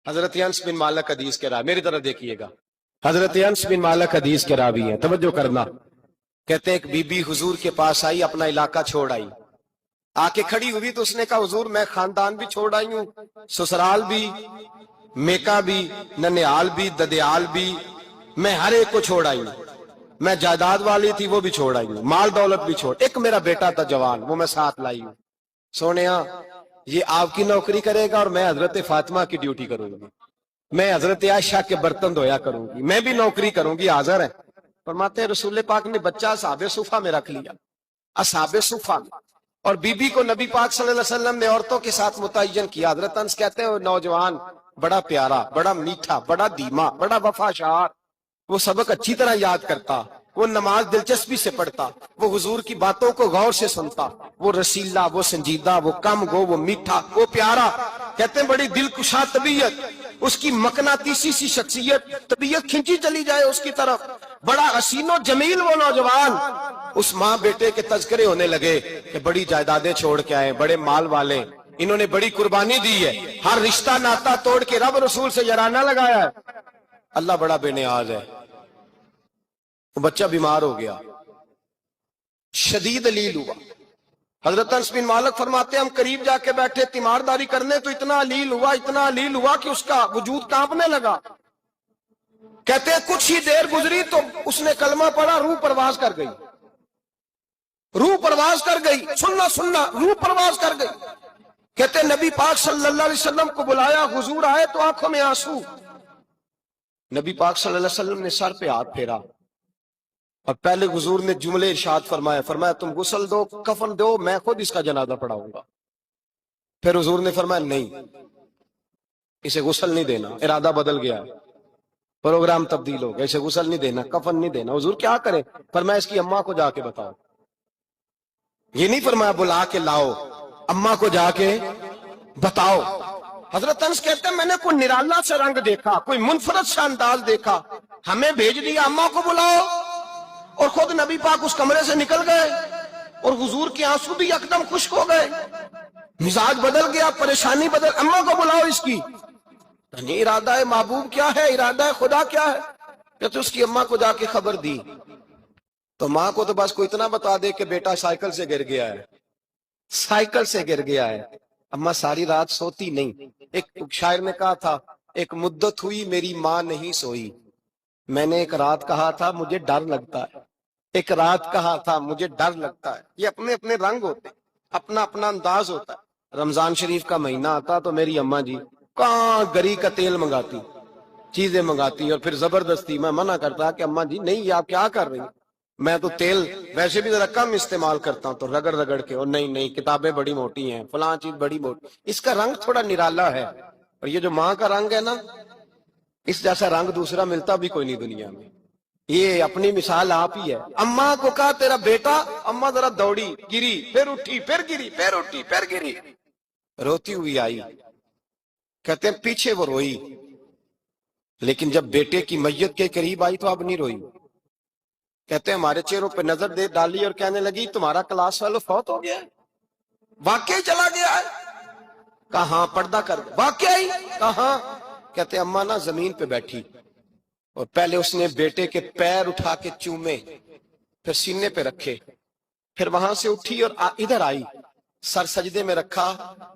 حضرت انس بن مالک حدیث کے راوی، میری طرف دیکھیے گا، حضرت انس بن مالک حدیث کے راوی ہیں، توجہ کرنا۔ کہتے ہیں ایک بی بی حضور کے پاس آئی، اپنا علاقہ چھوڑ آئی، آ کے کھڑی ہوئی تو اس نے کہا حضور میں خاندان بھی چھوڑ آئی ہوں، سسرال بھی، میکا بھی، ننیال بھی، ددیال بھی، میں ہر ایک کو چھوڑ آئی ہوں، میں جائیداد والی تھی وہ بھی چھوڑ آئی ہوں، مال دولت بھی چھوڑ، ایک میرا بیٹا تھا جوان وہ میں ساتھ لائی ہوں، سونیا یہ آپ کی نوکری کرے گا اور میں حضرت فاطمہ کی ڈیوٹی کروں گی، میں حضرت عائشہ کے برتن دھویا کروں گی، میں بھی نوکری کروں گی، حاضر ہے۔ فرماتے ہیں رسول پاک نے بچہ اصحاب صفہ میں رکھ لیا، اصحاب صفہ میں، اور بی بی کو نبی پاک صلی اللہ علیہ وسلم نے عورتوں کے ساتھ متعین کیا۔ حضرت انس کہتے ہیں وہ نوجوان بڑا پیارا، بڑا میٹھا، بڑا دھیما، بڑا وفاشار، وہ سبق اچھی طرح یاد کرتا، وہ نماز دلچسپی سے پڑھتا، وہ حضور کی باتوں کو غور سے سنتا، وہ رسیلا، وہ سنجیدہ، وہ کم گو، وہ میٹھا، وہ پیارا۔ کہتے ہیں بڑی دلکشا طبیعت، اس کی مقناطیسی سی شخصیت، طبیعت کھنچی چلی جائے اس کی طرف، بڑا حسین و جمیل وہ نوجوان۔ اس ماں بیٹے کے تذکرے ہونے لگے کہ بڑی جائیدادیں چھوڑ کے آئے، بڑے مال والے، انہوں نے بڑی قربانی دی ہے، ہر رشتہ ناتا توڑ کے رب رسول سے یارانہ لگایا ہے، اللہ بڑا بے نیاز ہے۔ وہ بچہ بیمار ہو گیا، شدید علیل ہوا۔ حضرت انس بن مالک فرماتے ہیں ہم قریب جا کے بیٹھے تیمارداری کرنے تو اتنا علیل ہوا کہ اس کا وجود کانپنے لگا۔ کہتے ہیں کچھ ہی دیر گزری تو اس نے کلمہ پڑھا، روح پرواز کر گئی، روح پرواز کر گئی، سننا روح پرواز کر گئی۔ کہتے ہیں نبی پاک صلی اللہ علیہ وسلم کو بلایا، حضور آئے تو آنکھوں میں آنسو۔ نبی پاک صلی اللہ علیہ وسلم نے سر پہ ہاتھ پھیرا اور پہلے حضور نے جملے ارشاد فرمایا تم غسل دو، کفن دو، میں خود اس کا جنازہ پڑھاؤں گا۔ پھر حضور نے فرمایا نہیں، اسے غسل نہیں دینا، ارادہ بدل گیا، پروگرام تبدیل ہو گیا، اسے غسل نہیں دینا، کفن نہیں دینا۔ حضور کیا کرے؟ فرمایا اس کی اماں کو جا کے بتاؤ، یہ نہیں فرمایا بلا کے لاؤ، اماں کو جا کے بتاؤ۔ حضرت انس کہتے ہیں میں نے کوئی نرالا سے رنگ دیکھا، کوئی منفرد سا انداز دیکھا، ہمیں بھیج دیا اماں کو بلاؤ، اور خود نبی پاک اس کمرے سے نکل گئے اور حضور کے آنسو بھی یکدم خشک ہو گئے، مزاج بدل گیا، پریشانی بدل، اماں کو بلاؤ اس کی۔ نہیں ارادہ ہے محبوب کیا ہے، ارادہ ہے خدا کیا ہے؟ کہ اس کی اماں کو جا کے خبر دی تو ماں کو تو بس کوئی اتنا بتا دے کہ بیٹا سائیکل سے گر گیا ہے، سائیکل سے گر گیا ہے۔ اماں ساری رات سوتی نہیں، ایک شاعر نے کہا تھا ایک مدت ہوئی میری ماں نہیں سوئی، میں نے ایک رات کہا تھا مجھے ڈر لگتا ہے، ایک رات کہا تھا مجھے ڈر لگتا ہے۔ یہ اپنے اپنے رنگ ہوتے، اپنا اپنا انداز ہوتا ہے۔ رمضان شریف کا مہینہ آتا تو میری اماں جی کہاں گری کا تیل منگاتی، چیزیں منگاتی، اور پھر زبردستی میں منع کرتا کہ اماں جی نہیں یہ آپ کیا کر رہی ہیں، میں تو تیل ویسے بھی ذرا کم استعمال کرتا ہوں، تو رگڑ رگڑ کے، اور نہیں کتابیں بڑی موٹی ہیں، فلاں چیز بڑی موٹی، اس کا رنگ تھوڑا نرالا ہے، اور یہ جو ماں کا رنگ ہے نا اس جیسا رنگ دوسرا ملتا بھی کوئی نہیں دنیا میں۔ یہ اپنی مثال آپ ہی ہے۔ اماں کو کہا تیرا بیٹا، اماں ذرا دوڑی، گری، پھر اٹھی، پھر گری، پھر اٹھی، پھر گری، روتی ہوئی آئی۔ کہتے ہیں پیچھے وہ روئی، لیکن جب بیٹے کی میت کے قریب آئی تو اب نہیں روئی۔ کہتے ہیں ہمارے چہروں پہ نظر دے ڈالی اور کہنے لگی تمہارا کلاس فیلو فوت ہو گیا ہے، واقعی چلا گیا ہے؟ کہاں پردہ کر واقعی؟ کہاں؟ کہتے ہیں اماں نا زمین پہ بیٹھی اور پہلے اس نے بیٹے کے پیر اٹھا کے چومے، پھر سینے پہ رکھے، پھر وہاں سے اٹھی اور ادھر آئی، سر سجدے میں رکھا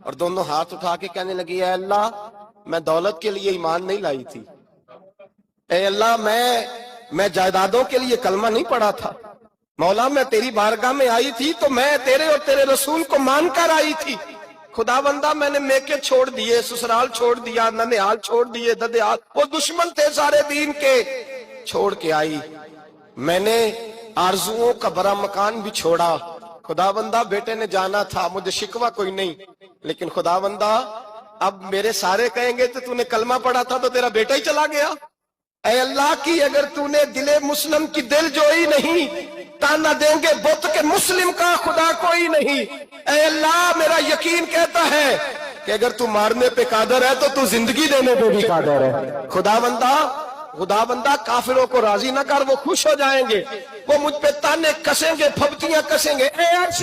اور دونوں ہاتھ اٹھا کے کہنے لگی اے اللہ میں دولت کے لیے ایمان نہیں لائی تھی، اے اللہ میں جائیدادوں کے لیے کلمہ نہیں پڑھا تھا، مولا میں تیری بارگاہ میں آئی تھی تو میں تیرے اور تیرے رسول کو مان کر آئی تھی، خدا بندہ میں نے میکے چھوڑ دیے، سسرال چھوڑ دیا، ننیال چھوڑ دیے، ددیال، وہ دشمن تھے سارے دین کے، چھوڑ کے آئی، میں نے آرزوؤں کا بڑا مکان بھی چھوڑا، خدا بندہ بیٹے نے جانا تھا، مجھے شکوہ کوئی نہیں، لیکن خدا بندہ اب میرے سارے کہیں گے تو نے کلمہ پڑھا تھا تو تیرا بیٹا ہی چلا گیا، اے اللہ کی اگر تو نے دل مسلم کی دل جوئی نہیں، تانا دیں گے بت کے مسلم کا خدا کوئی نہیں، اے اللہ میرا یقین کہتا ہے کہ اگر تو مارنے پہ قادر ہے تو تو زندگی دینے پہ بھی قادر ہے، خدا بندہ کافروں کو راضی نہ کر، وہ خوش ہو جائیں گے، وہ مجھ پہ تانے کسیں گے، پھپتیاں کسیں گے، اے عرش